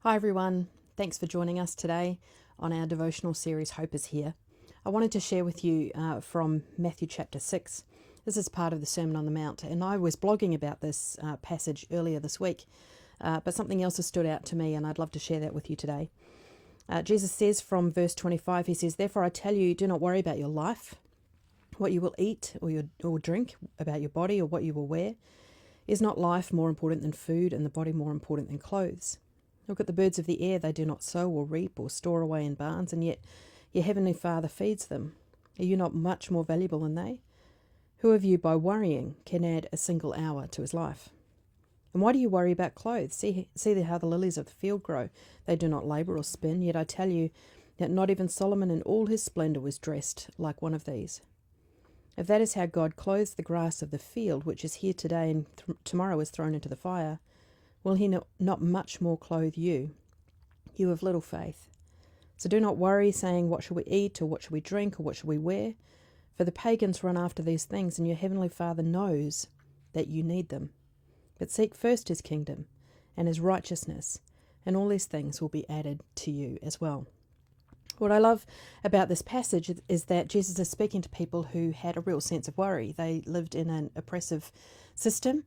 Hi everyone, thanks for joining us today on our devotional series Hope is Here. I wanted to share with you from Matthew chapter 6. This is part of the Sermon on the Mount, and I was blogging about this passage earlier this week, but something else has stood out to me and I'd love to share that with you today. Jesus says from verse 25, he says, "Therefore I tell you, do not worry about your life, what you will eat or drink, about your body or what you will wear. Is not life more important than food, and the body more important than clothes? Look at the birds of the air, they do not sow or reap or store away in barns, and yet your heavenly Father feeds them. Are you not much more valuable than they? Who of you by worrying can add a single hour to his life? And why do you worry about clothes? See how the lilies of the field grow. They do not labour or spin, yet I tell you that not even Solomon in all his splendour was dressed like one of these. If that is how God clothes the grass of the field, which is here today and tomorrow is thrown into the fire, will he not much more clothe you, you of little faith? So do not worry, saying, what shall we eat, or what shall we drink, or what shall we wear? For the pagans run after these things, and your heavenly Father knows that you need them. But seek first his kingdom and his righteousness, and all these things will be added to you as well." What I love about this passage is that Jesus is speaking to people who had a real sense of worry. They lived in an oppressive system.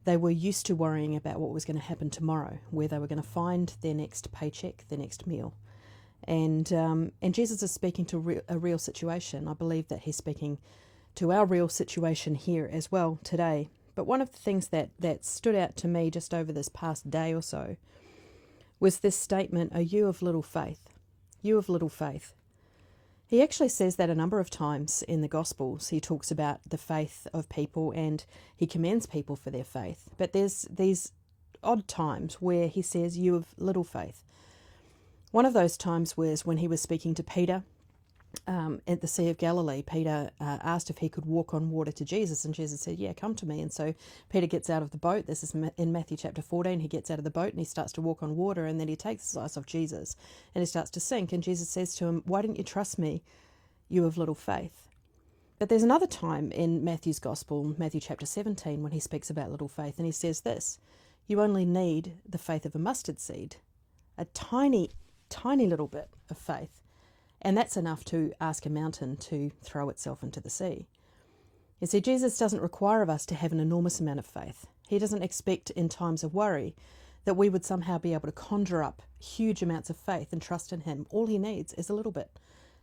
They were used to worrying about what was going to happen tomorrow, where they were going to find their next paycheck, their next meal. And Jesus is speaking to a real situation. I believe that he's speaking to our real situation here as well today. But one of the things that stood out to me just over this past day or so was this statement, "Are you of little faith? You of little faith." He actually says that a number of times in the Gospels. He talks about the faith of people and he commends people for their faith. But there's these odd times where he says, "You of little faith." One of those times was when he was speaking to Peter at the Sea of Galilee. Peter asked if he could walk on water to Jesus, and Jesus said, "Yeah, come to me." And so Peter gets out of the boat. This is in Matthew chapter 14. He gets out of the boat and he starts to walk on water, and then he takes his eyes off Jesus and he starts to sink. And Jesus says to him, "Why didn't you trust me, you of little faith?" But there's another time in Matthew's Gospel, Matthew chapter 17, when he speaks about little faith, and he says this: "You only need the faith of a mustard seed, a tiny, tiny little bit of faith. And that's enough to ask a mountain to throw itself into the sea." You see, Jesus doesn't require of us to have an enormous amount of faith. He doesn't expect in times of worry that we would somehow be able to conjure up huge amounts of faith and trust in him. All he needs is a little bit.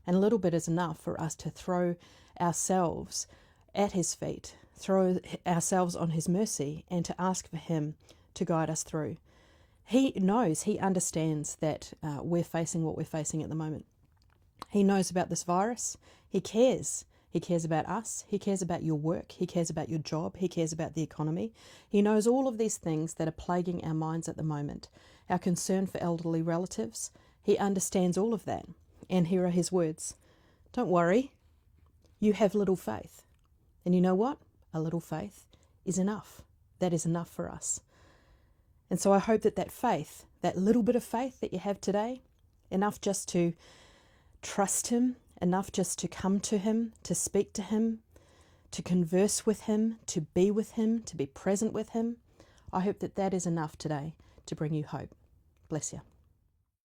And a little bit is enough for us to throw ourselves at his feet, throw ourselves on his mercy, and to ask for him to guide us through. He knows, he understands that we're facing what we're facing at the moment. He knows about this virus. He cares. He cares about us. He cares about your work. He cares about your job. He cares about the economy. He knows all of these things that are plaguing our minds at the moment. Our concern for elderly relatives. He understands all of that. And here are his words: "Don't worry. You have little faith." And you know what? A little faith is enough. That is enough for us. And so I hope that faith, that little bit of faith that you have today, enough just to trust him, enough just to come to him, to speak to him, to converse with him, to be with him, to be present with him. I hope that is enough today to bring you hope. Bless you.